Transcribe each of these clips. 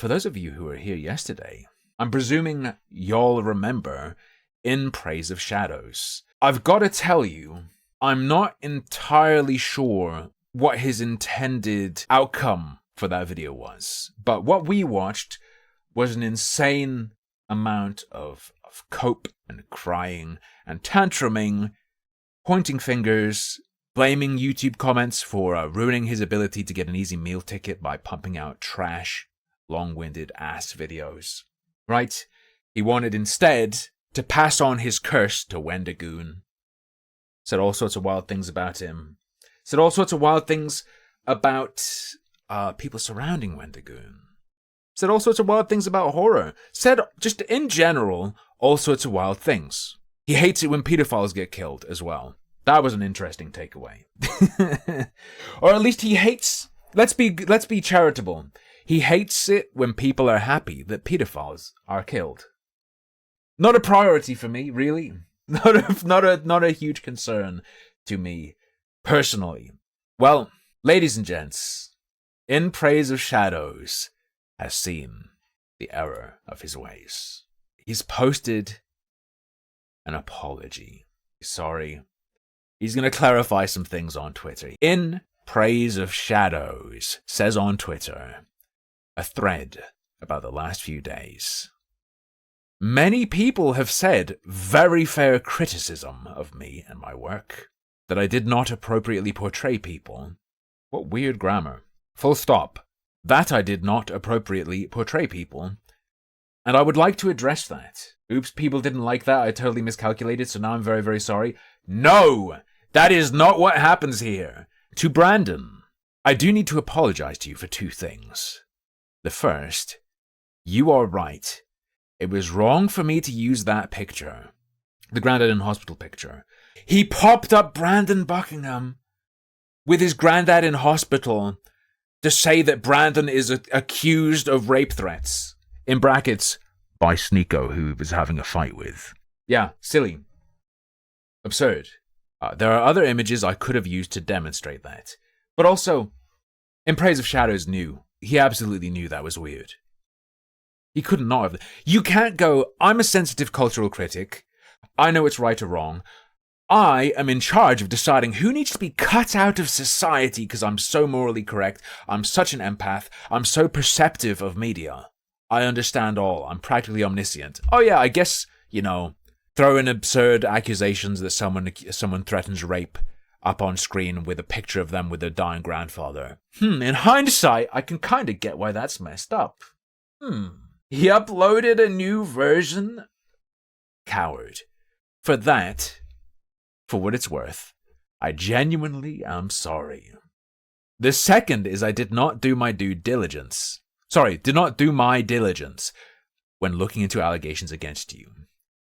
for those of you who were here yesterday, I'm presuming y'all remember In Praise of Shadows. I've got to tell you, I'm not entirely sure what his intended outcome for that video was. But what we watched was an insane amount of cope and crying and tantruming, pointing fingers, blaming YouTube comments for ruining his ability to get an easy meal ticket by pumping out trash, long-winded ass videos. Right? He wanted instead to pass on his curse to Wendigoon. Said all sorts of wild things about him. Said all sorts of wild things about people surrounding Wendigoon. Said all sorts of wild things about horror. Said, just in general, all sorts of wild things. He hates it when pedophiles get killed as well. That was an interesting takeaway. Or at least he hates... Let's be charitable. He hates it when people are happy that pedophiles are killed. Not a priority for me, really. Not a huge concern to me, personally. Well, ladies and gents, In Praise of Shadows has seen the error of his ways. He's posted an apology. Sorry. He's going to clarify some things on Twitter. In Praise of Shadows says on Twitter, a thread about the last few days. Many people have said very fair criticism of me and my work, that I did not appropriately portray people. What weird grammar. Full stop. That I did not appropriately portray people. And I would like to address that. Oops, people didn't like that. I totally miscalculated, so now I'm very, very sorry. No! That is not what happens here. To Brandon, I do need to apologize to you for two things. The first, you are right. It was wrong for me to use that picture. The Grandad in Hospital picture. He popped up Brandon Buckingham with his granddad in hospital to say that Brandon is accused of rape threats. In brackets, by Sneeko, who he was having a fight with. Yeah, silly. Absurd. There are other images I could have used to demonstrate that. But also, In Praise of Shadows knew. He absolutely knew that was weird. He couldn't not have. You can't go, I'm a sensitive cultural critic. I know it's right or wrong. I am in charge of deciding who needs to be cut out of society because I'm so morally correct. I'm such an empath. I'm so perceptive of media. I understand all. I'm practically omniscient. Oh yeah, I guess, throw in absurd accusations that someone threatens rape up on screen with a picture of them with their dying grandfather. In hindsight, I can kind of get why that's messed up. He uploaded a new version? Coward. For that, for what it's worth, I genuinely am sorry. The second is I did not do my diligence when looking into allegations against you.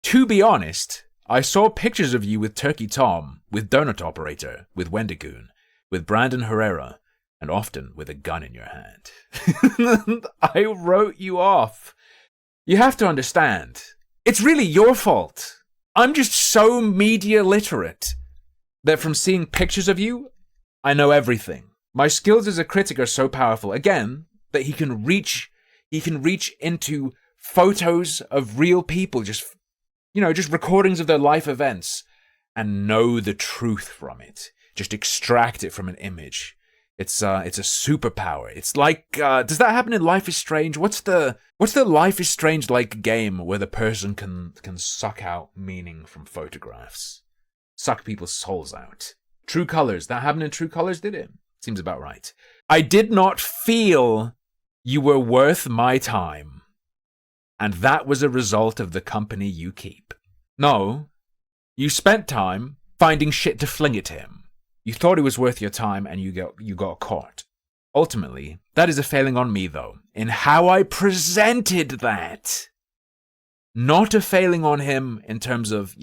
To be honest, I saw pictures of you with Turkey Tom, with Donut Operator, with Wendigoon, with Brandon Herrera, and often with a gun in your hand. I wrote you off. You have to understand, it's really your fault. I'm just so media literate that from seeing pictures of you, I know everything. My skills as a critic are so powerful, again, that he can reach into photos of real people, just recordings of their life events, and know the truth from it. Just extract it from an image. It's a superpower. It's like, does that happen in Life is Strange? What's the Life is Strange like game where the person can suck out meaning from photographs? Suck people's souls out. True Colors. That happened in True Colors, did it? Seems about right. I did not feel you were worth my time. And that was a result of the company you keep. No, you spent time finding shit to fling at him. You thought it was worth your time and you got caught. Ultimately, that is a failing on me, though, in how I presented that. Not a failing on him in terms of,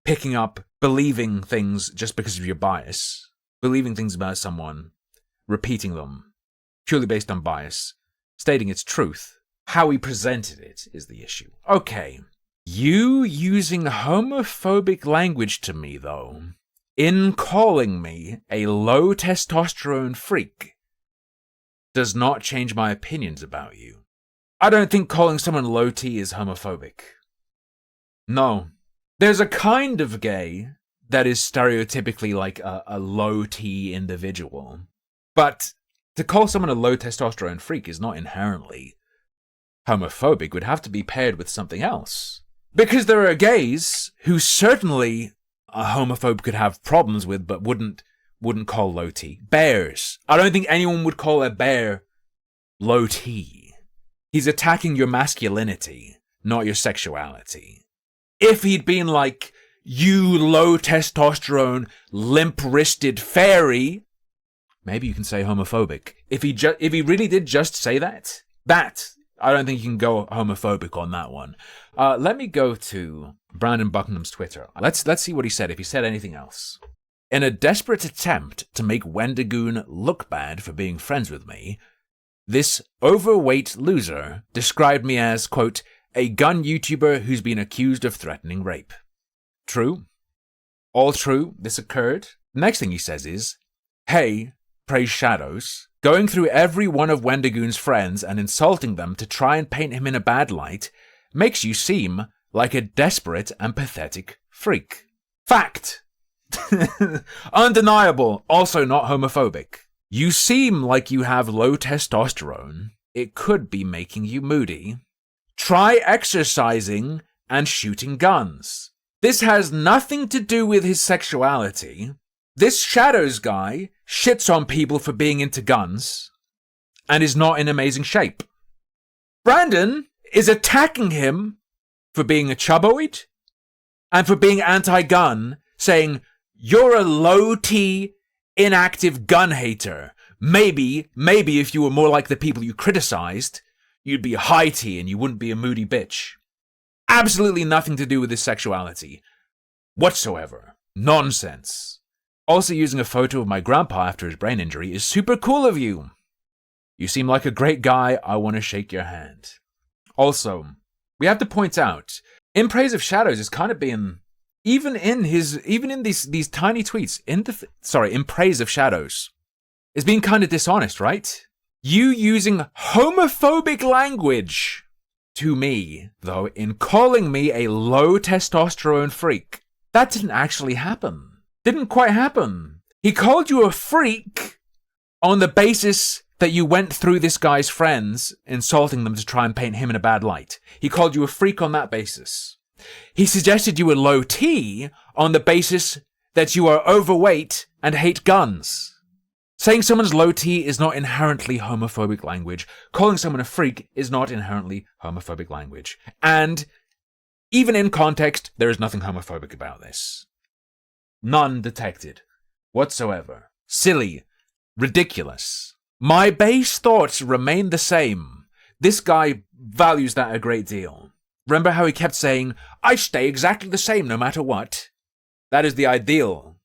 picking up, believing things just because of your bias. Believing things about someone, repeating them, purely based on bias, stating its truth. How he presented it is the issue. Okay. You using homophobic language to me, though, in calling me a low testosterone freak, does not change my opinions about you. I don't think calling someone low T is homophobic. No. There's a kind of gay that is stereotypically like a low T individual. But to call someone a low testosterone freak is not inherently homophobic. It would have to be paired with something else. Because there are gays who certainly a homophobe could have problems with, but wouldn't call low T. Bears. I don't think anyone would call a bear low T. He's attacking your masculinity, not your sexuality. If he'd been like, you low testosterone, limp-wristed fairy, maybe you can say homophobic. If he really did just say that, I don't think you can go homophobic on that one. Let me go to Brandon Buckingham's Twitter. Let's see what he said, if he said anything else. In a desperate attempt to make Wendigoon look bad for being friends with me, this overweight loser described me as, quote, a gun YouTuber who's been accused of threatening rape. True. All true. This occurred. Next thing he says is, hey, praise Shadows, going through every one of Wendigoon's friends and insulting them to try and paint him in a bad light makes you seem like a desperate and pathetic freak. Fact. Undeniable. Also not homophobic. You seem like you have low testosterone. It could be making you moody. Try exercising and shooting guns. This has nothing to do with his sexuality. This Shadows guy shits on people for being into guns and is not in amazing shape. Brandon is attacking him for being a chuboid and for being anti-gun, saying, you're a low-T, inactive gun hater. Maybe if you were more like the people you criticized, you'd be a high-T and you wouldn't be a moody bitch. Absolutely nothing to do with his sexuality. Whatsoever. Nonsense. Also using a photo of my grandpa after his brain injury is super cool of you. You seem like a great guy. I want to shake your hand. Also, we have to point out, In Praise of Shadows is kind of being, even in these tiny tweets, in Praise of Shadows, is being kind of dishonest, right? You using homophobic language to me, though, in calling me a low testosterone freak. That didn't actually happen. Didn't quite happen. He called you a freak on the basis that you went through this guy's friends, insulting them to try and paint him in a bad light. He called you a freak on that basis. He suggested you were low T on the basis that you are overweight and hate guns. Saying someone's low T is not inherently homophobic language. Calling someone a freak is not inherently homophobic language. And even in context, there is nothing homophobic about this. None detected whatsoever. Silly. Ridiculous. My base thoughts remain the same. This guy values that a great deal. Remember how he kept saying, I stay exactly the same no matter what? That is the ideal.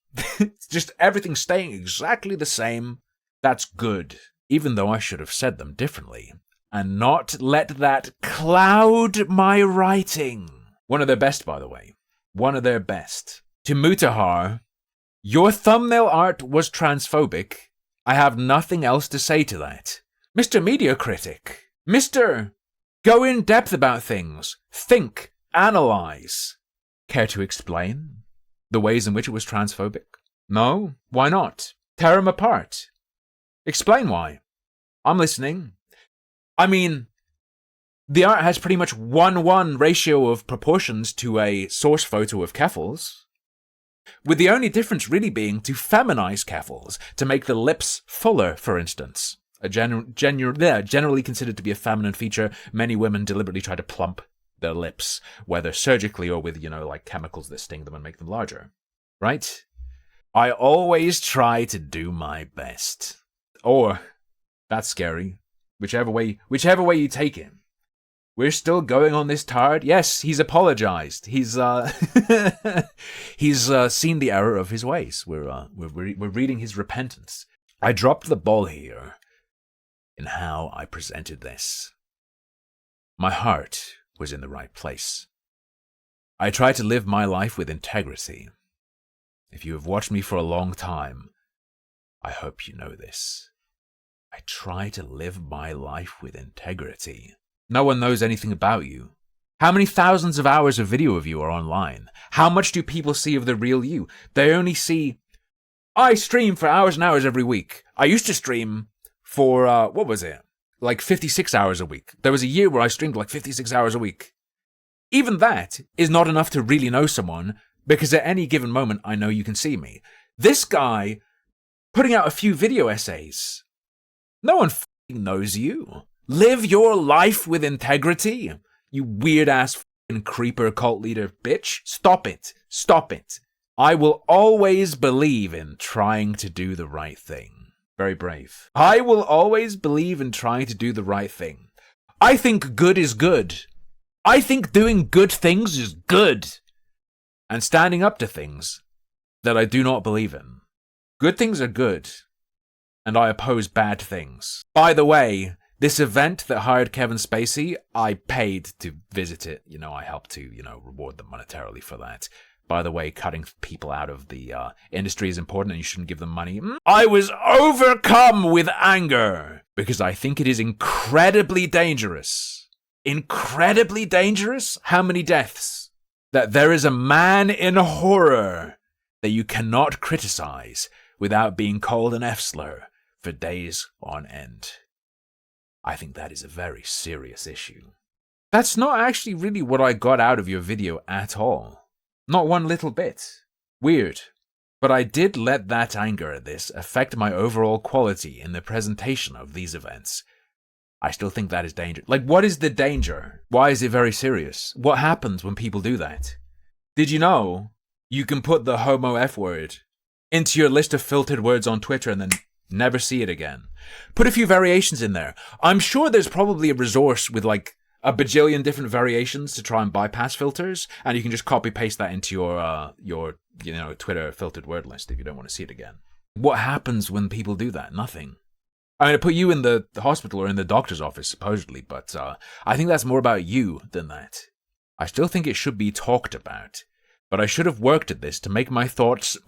Just everything staying exactly the same. That's good. Even though I should have said them differently. And not let that cloud my writing. One of their best, by the way. One of their best. To Mutahar, your thumbnail art was transphobic. I have nothing else to say to that. Mr. Media Critic. Mr. Go in depth about things. Think. Analyze. Care to explain the ways in which it was transphobic? No? Why not? Tear them apart. Explain why. I'm listening. I mean, the art has pretty much 1:1 ratio of proportions to a source photo of Keffels, with the only difference really being to feminize Keffels, to make the lips fuller, for instance. Generally considered to be a feminine feature, many women deliberately try to plump their lips, whether surgically or with, like chemicals that sting them and make them larger. Right? I always try to do my best. Or, that's scary. Whichever way you take it. We're still going on this tard. Yes, he's apologized. He's he's seen the error of his ways. We're reading his repentance. I dropped the ball here in how I presented this. My heart was in the right place. I tried to live my life with integrity. If you have watched me for a long time, I hope you know this. I try to live my life with integrity. No one knows anything about you. How many thousands of hours of video of you are online? How much do people see of the real you? They only see, I stream for hours and hours every week. I used to stream for, what was it? Like 56 hours a week. There was a year where I streamed like 56 hours a week. Even that is not enough to really know someone, because at any given moment, I know you can see me. This guy, putting out a few video essays. No one f***ing knows you. Live your life with integrity. You weird-ass f***ing creeper cult leader bitch. Stop it. Stop it. I will always believe in trying to do the right thing. Very brave. I will always believe in trying to do the right thing. I think good is good. I think doing good things is good. And standing up to things that I do not believe in. Good things are good. And I oppose bad things. By the way, this event that hired Kevin Spacey, I paid to visit it. I helped to, reward them monetarily for that. By the way, cutting people out of the industry is important and you shouldn't give them money. I was overcome with anger because I think it is incredibly dangerous. Incredibly dangerous? How many deaths? That there is a man in horror that you cannot criticize without being called an F-slur for days on end. I think that is a very serious issue. That's not actually really what I got out of your video at all. Not one little bit. Weird. But I did let that anger at this affect my overall quality in the presentation of these events. I still think that is dangerous. Like, what is the danger? Why is it very serious? What happens when people do that? Did you know you can put the homo F word into your list of filtered words on Twitter and then never see it again? Put a few variations in there. I'm sure there's probably a resource with like a bajillion different variations to try and bypass filters, and you can just copy paste that into your Twitter filtered word list if you don't want to see it again. What happens when people do that? Nothing. I mean, I put you in the hospital or in the doctor's office, supposedly, but I think that's more about you than that. I still think it should be talked about, but I should have worked at this to make my thoughts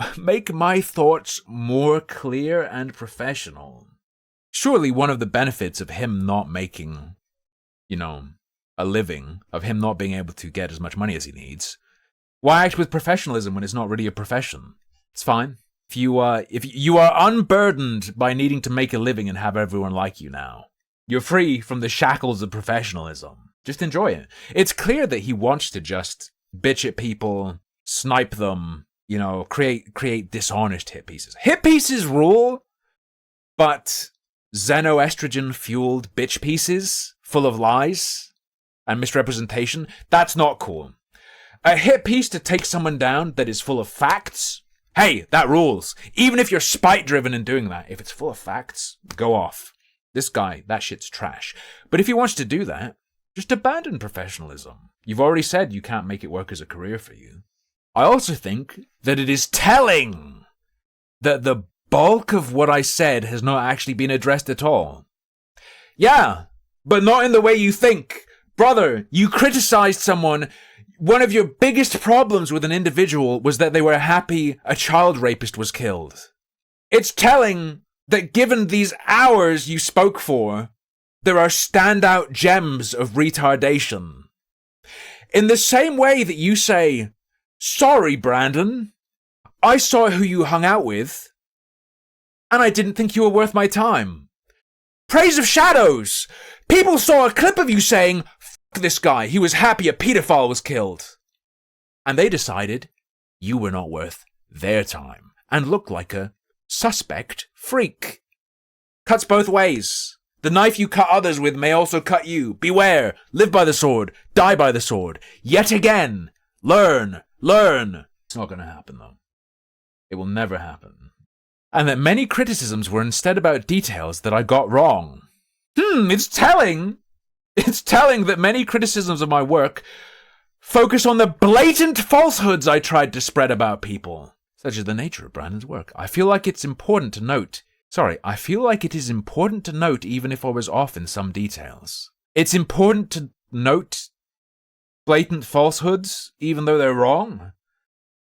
more clear and professional. Surely one of the benefits of him not making, a living, of him not being able to get as much money as he needs, why act with professionalism when it's not really a profession? It's fine. If you are unburdened by needing to make a living and have everyone like you now, you're free from the shackles of professionalism. Just enjoy it. It's clear that he wants to just bitch at people, snipe them, create dishonest hit pieces. Hit pieces rule, but xenoestrogen-fueled bitch pieces full of lies and misrepresentation, that's not cool. A hit piece to take someone down that is full of facts, hey, that rules. Even if you're spite-driven in doing that, if it's full of facts, go off. This guy, that shit's trash. But if he wants to do that, just abandon professionalism. You've already said you can't make it work as a career for you. I also think that it is telling that the bulk of what I said has not actually been addressed at all. Yeah, but not in the way you think. Brother, you criticized someone. One of your biggest problems with an individual was that they were happy a child rapist was killed. It's telling that given these hours you spoke for, there are standout gems of retardation. In the same way that you say, sorry, Brandon, I saw who you hung out with, and I didn't think you were worth my time. Praise of Shadows! People saw a clip of you saying, f*** this guy, he was happy a pedophile was killed. And they decided you were not worth their time, and looked like a suspect freak. Cuts both ways. The knife you cut others with may also cut you. Beware, live by the sword, die by the sword. Yet again, learn. It's not going to happen though. It will never happen. And that many criticisms were instead about details that I got wrong. It's telling. It's telling that many criticisms of my work focus on the blatant falsehoods I tried to spread about people. Such is the nature of Brandon's work. I feel like it is important to note, even if I was off in some details. It's important to note blatant falsehoods, even though they're wrong?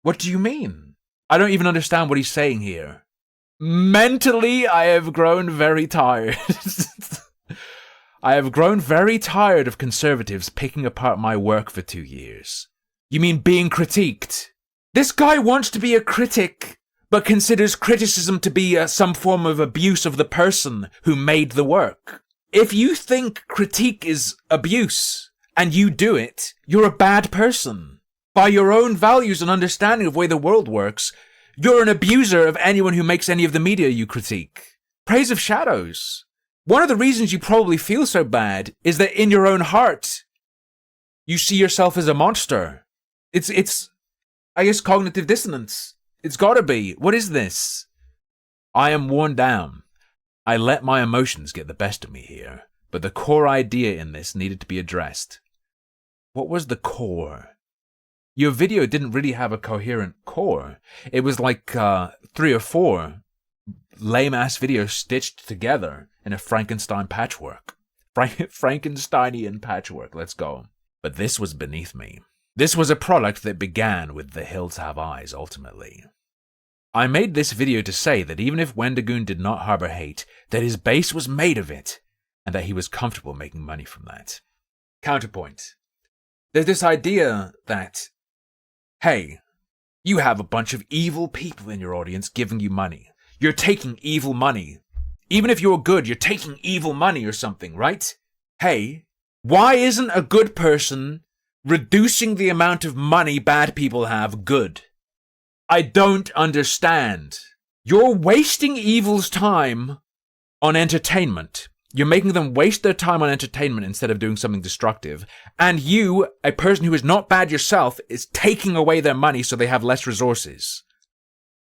What do you mean? I don't even understand what he's saying here. Mentally, I have grown very tired. I have grown very tired of conservatives picking apart my work for 2 years. You mean being critiqued? This guy wants to be a critic, but considers criticism to be some form of abuse of the person who made the work. If you think critique is abuse, and you do it, you're a bad person. By your own values and understanding of the way the world works, you're an abuser of anyone who makes any of the media you critique. Praise of Shadows. One of the reasons you probably feel so bad is that in your own heart, you see yourself as a monster. It's I guess, cognitive dissonance. It's gotta be. What is this? I am worn down. I let my emotions get the best of me here, but the core idea in this needed to be addressed. What was the core? Your video didn't really have a coherent core. It was like 3 or 4 lame-ass videos stitched together in a Frankenstein patchwork. Frankensteinian patchwork, let's go. But this was beneath me. This was a product that began with The Hills Have Eyes, ultimately. I made this video to say that even if Wendigoon did not harbor hate, that his base was made of it, and that he was comfortable making money from that. Counterpoint. There's this idea that, hey, you have a bunch of evil people in your audience giving you money. You're taking evil money. Even if you're good, you're taking evil money or something, right? Hey, why isn't a good person reducing the amount of money bad people have good? I don't understand. You're wasting evil's time on entertainment. You're making them waste their time on entertainment instead of doing something destructive. And you, a person who is not bad yourself, is taking away their money so they have less resources.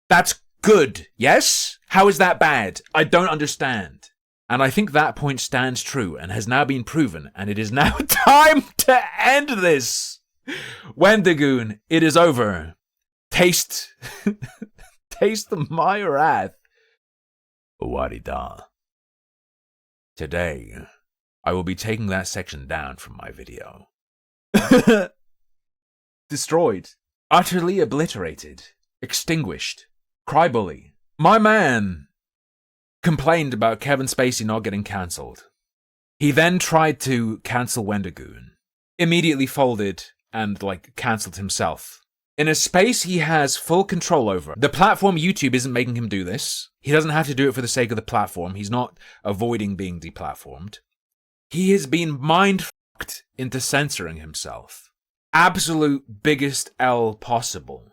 That's good, yes? How is that bad? I don't understand. And I think that point stands true and has now been proven, and it is now time to end this. Wendigoon, it is over. Taste my wrath. Warida. Today, I will be taking that section down from my video. Destroyed. Utterly obliterated. Extinguished. Crybully. My man complained about Kevin Spacey not getting cancelled. He then tried to cancel Wendigoon. Immediately folded and, cancelled himself. In a space he has full control over. The platform YouTube isn't making him do this. He doesn't have to do it for the sake of the platform. He's not avoiding being deplatformed. He has been mind-fucked into censoring himself. Absolute biggest L possible.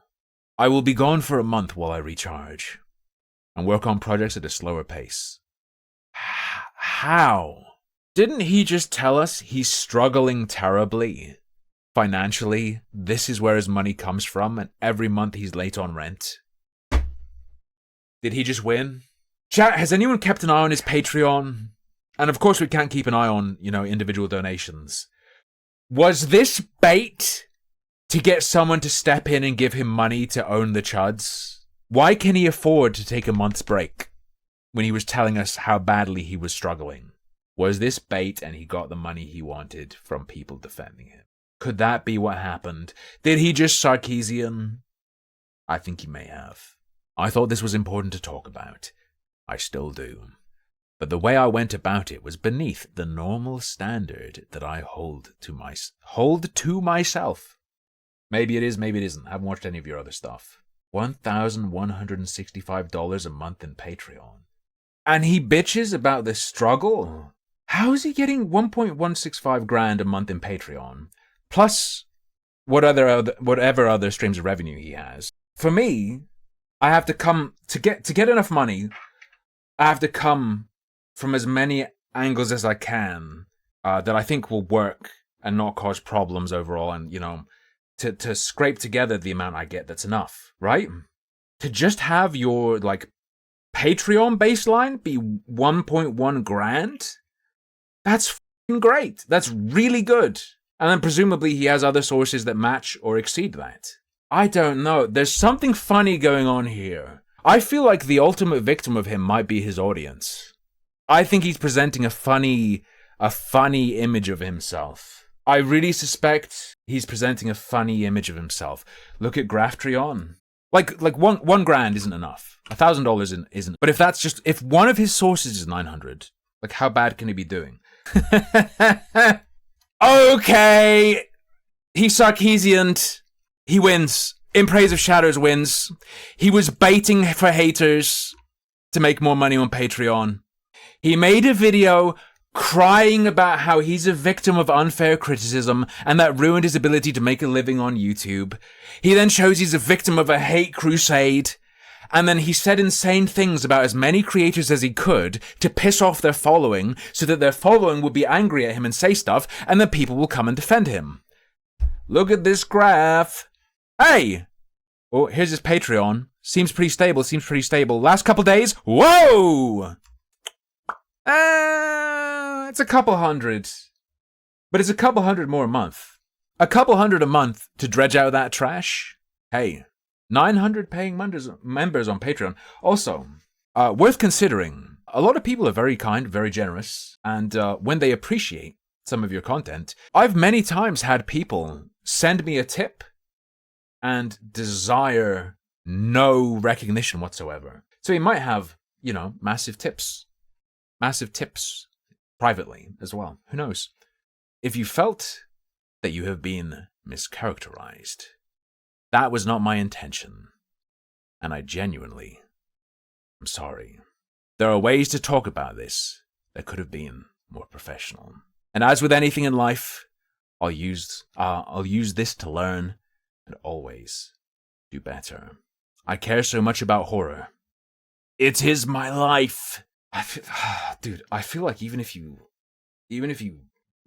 I will be gone for a month while I recharge and work on projects at a slower pace. How? Didn't he just tell us he's struggling terribly? Financially, this is where his money comes from, and every month he's late on rent. Did he just win? Chat, has anyone kept an eye on his Patreon? And of course we can't keep an eye on, individual donations. Was this bait to get someone to step in and give him money to own the chuds? Why can he afford to take a month's break when he was telling us how badly he was struggling? Was this bait and he got the money he wanted from people defending him? Could that be what happened? Did he just Sarkeesian? I think he may have. I thought this was important to talk about. I still do. But the way I went about it was beneath the normal standard that I hold to myself. Maybe it is, maybe it isn't. I haven't watched any of your other stuff. $1,165 a month in Patreon. And he bitches about the struggle? How is he getting 1.165 grand a month in Patreon? Plus, whatever other streams of revenue he has. For me, I have to come to get enough money. I have to come from as many angles as I can that I think will work and not cause problems overall. And to scrape together the amount I get, that's enough, right? To just have your Patreon baseline be 1.1 grand, that's f***ing great. That's really good. And then presumably he has other sources that match or exceed that. I don't know. There's something funny going on here. I feel like the ultimate victim of him might be his audience. I think he's presenting a funny image of himself. I really suspect he's presenting a funny image of himself. Look at Graftreon. Like one grand isn't enough. $1,000 isn't. But if one of his sources is 900, how bad can he be doing? Okay. He's Sarkeesian. He wins. In Praise of Shadows wins. He was baiting for haters to make more money on Patreon. He made a video crying about how he's a victim of unfair criticism and that ruined his ability to make a living on YouTube. He then shows he's a victim of a hate crusade. And then he said insane things about as many creators as he could to piss off their following so that their following would be angry at him and say stuff, and then people will come and defend him. Look at this graph. Hey! Oh, here's his Patreon. Seems pretty stable, Last couple days, whoa! It's a couple hundred. But it's a couple hundred more a month. A couple hundred a month to dredge out that trash? Hey, 900 paying members on Patreon. Also, worth considering, a lot of people are very kind, very generous, and when they appreciate some of your content, I've many times had people send me a tip and desire no recognition whatsoever. So you might have, massive tips privately as well. Who knows? If you felt that you have been mischaracterized, that was not my intention, and I genuinely am sorry. There are ways to talk about this that could have been more professional. And as with anything in life, I'll use this to learn and always do better. I care so much about horror. It is my life. I feel like even if you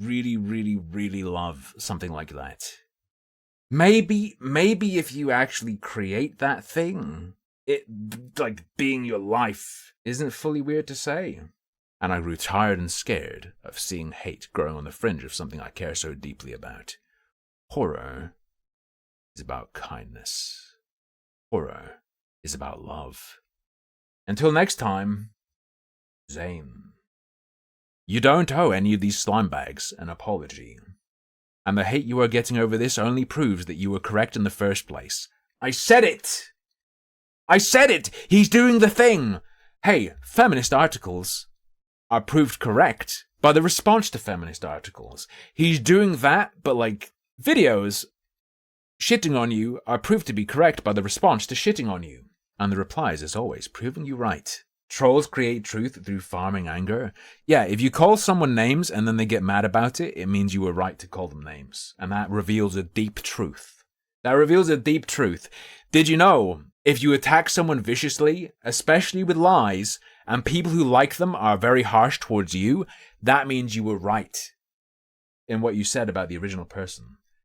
really, really, really love something like that, maybe if you actually create that thing, it like being your life isn't fully weird to say. And I grew tired and scared of seeing hate growing on the fringe of something I care so deeply about. Horror is about kindness. Horror is about love. Until next time, Zane. You don't owe any of these slime bags an apology. And the hate you are getting over this only proves that you were correct in the first place. I said it! He's doing the thing! Hey, feminist articles are proved correct by the response to feminist articles. He's doing that, but videos shitting on you are proved to be correct by the response to shitting on you. And the replies, as always, proving you right. Trolls create truth through farming anger. Yeah, if you call someone names and then they get mad about it, it means you were right to call them names. And that reveals a deep truth. Did you know, if you attack someone viciously, especially with lies, and people who like them are very harsh towards you, that means you were right in what you said about the original person.